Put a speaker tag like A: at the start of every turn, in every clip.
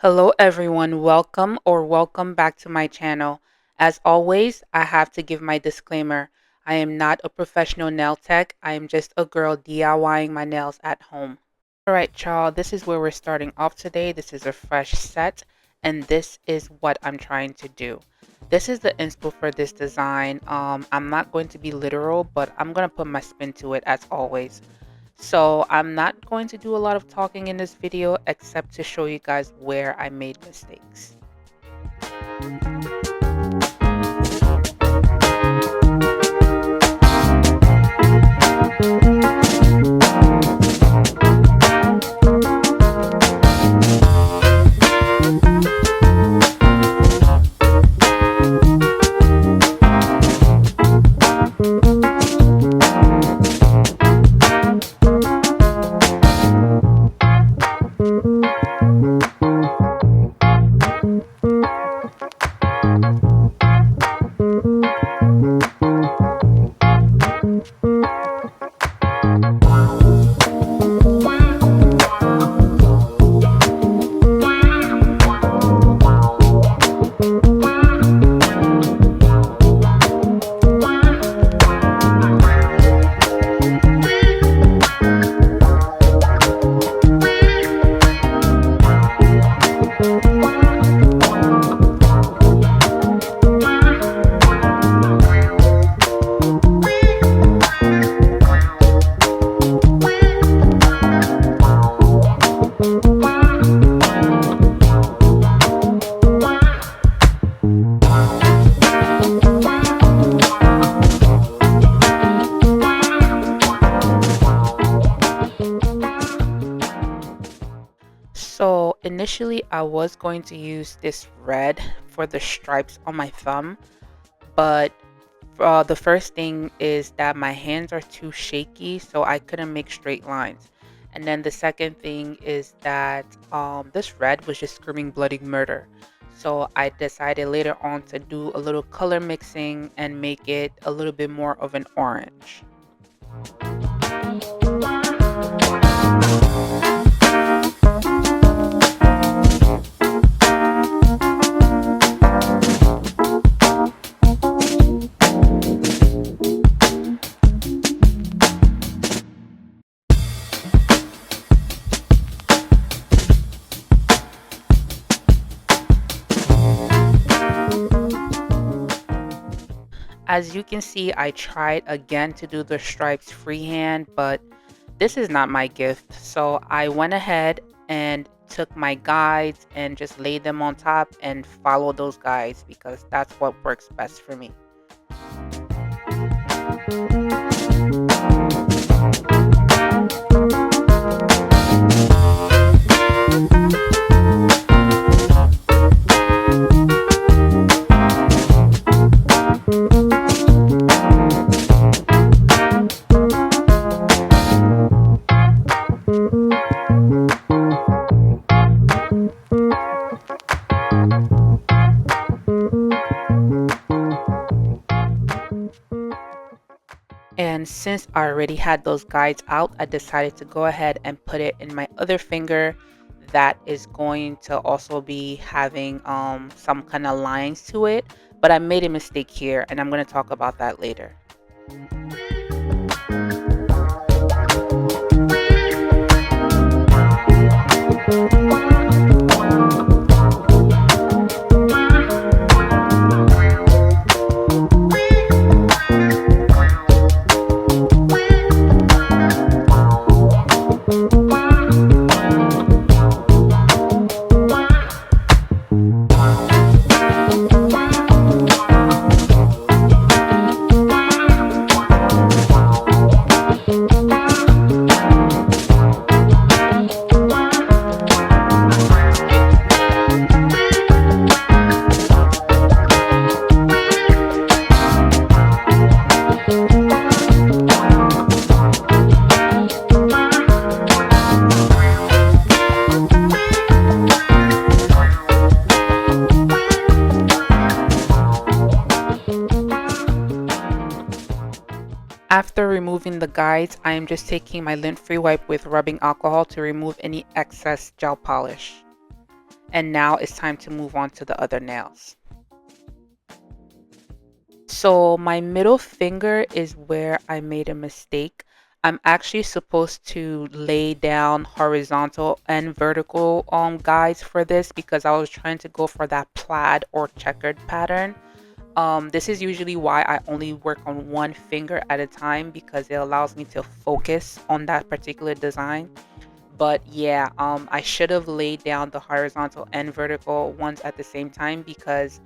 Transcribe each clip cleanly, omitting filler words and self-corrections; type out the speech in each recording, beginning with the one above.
A: Hello everyone, welcome back to my channel. As always, I have to give my disclaimer. I am not a professional nail tech. I am just a girl DIYing my nails at home. Alright y'all, this is where we're starting off today. This is a fresh set and this is what I'm trying to do. This is the inspo for this design. I'm not going to be literal, but I'm going to put my spin to it as always. So I'm not going to do a lot of talking in this video except to show you guys where I made mistakes. So initially I was going to use this red for the stripes on my thumb, but the first thing is that my hands are too shaky, so I couldn't make straight lines. And then the second thing is that this red was just screaming bloody murder. So I decided later on to do a little color mixing and make it a little bit more of an orange. As you can see, I tried again to do the stripes freehand, but this is not my gift. So I went ahead and took my guides and just laid them on top and followed those guides because that's what works best for me. And since I already had those guides out, I decided to go ahead and put it in my other finger that is going to also be having some kind of lines to it. But I made a mistake here and I'm going to talk about that later. After removing the guides, I am just taking my lint-free wipe with rubbing alcohol to remove any excess gel polish. And now it's time to move on to the other nails. So my middle finger is where I made a mistake. I'm actually supposed to lay down horizontal and vertical guides for this because I was trying to go for that plaid or checkered pattern. This is usually why I only work on one finger at a time because it allows me to focus on that particular design. But yeah, I should have laid down the horizontal and vertical ones at the same time because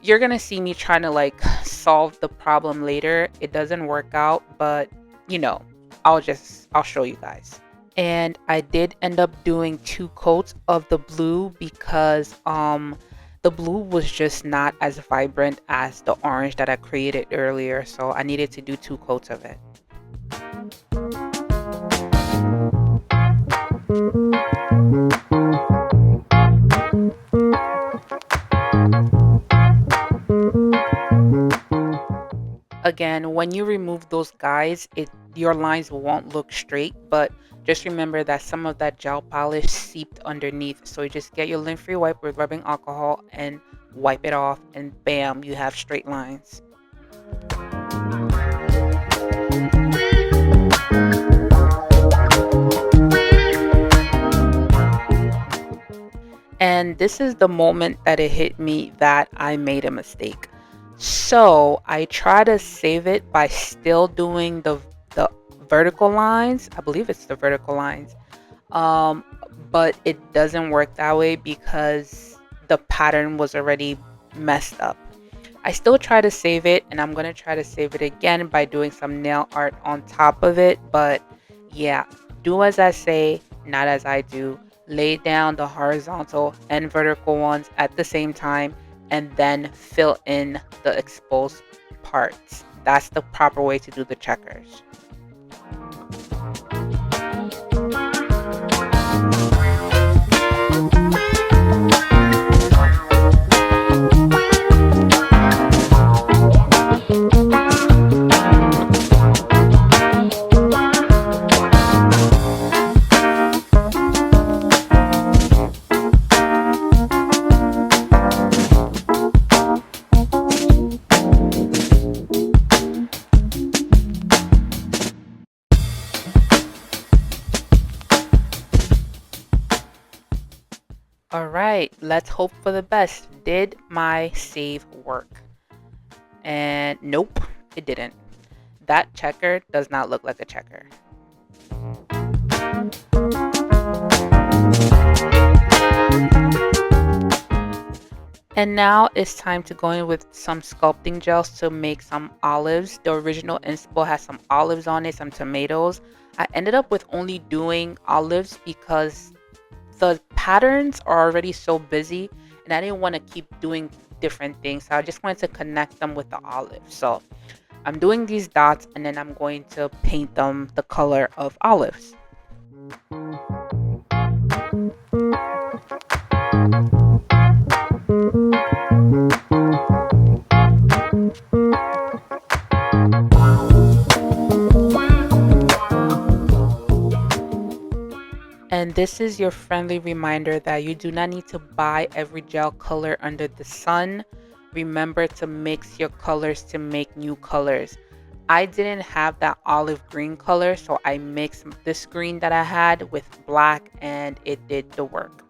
A: you're gonna see me trying to like solve the problem later. It doesn't work out, but you know, I'll show you guys. And I did end up doing 2 coats of the blue because the blue was just not as vibrant as the orange that I created earlier, so I needed to do 2 coats of it. Again, when you remove those guys, your lines won't look straight, but just remember that some of that gel polish seeped underneath. So you just get your lint-free wipe with rubbing alcohol and wipe it off, and bam, you have straight lines. And this is the moment that it hit me that I made a mistake. So I try to save it by still doing the vertical lines. I believe it's the vertical lines. Um, but it doesn't work that way because the pattern was already messed up. I still try to save it, and I'm gonna try to save it again by doing some nail art on top of it. But yeah, do as I say, not as I do. Lay down the horizontal and vertical ones at the same time and then fill in the exposed parts. That's the proper way to do the checkers. All right, let's hope for the best. Did my save work? And nope, it didn't. That checker does not look like a checker. And now it's time to go in with some sculpting gels to make some olives. The original inspo has some olives on it, some tomatoes. I ended up with only doing olives because the patterns are already so busy and I didn't want to keep doing different things. So I just wanted to connect them with the olives. So I'm doing these dots and then I'm going to paint them the color of olives. And this is your friendly reminder that you do not need to buy every gel color under the sun. Remember to mix your colors to make new colors. I didn't have that olive green color, so I mixed this green that I had with black and it did the work.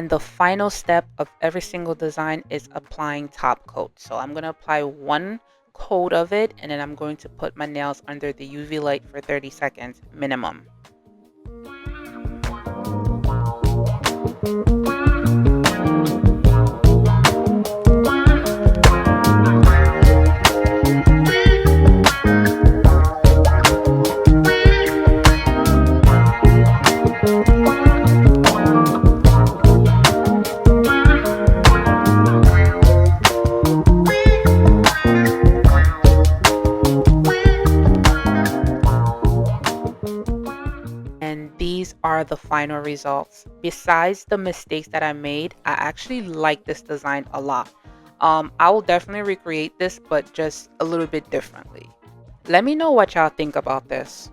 A: And the final step of every single design is applying top coat. So I'm going to apply one coat of it, and then I'm going to put my nails under the UV light for 30 seconds minimum. And these are the final results. Besides the mistakes that I made, I actually like this design a lot. I will definitely recreate this, but just a little bit differently. Let me know what y'all think about this.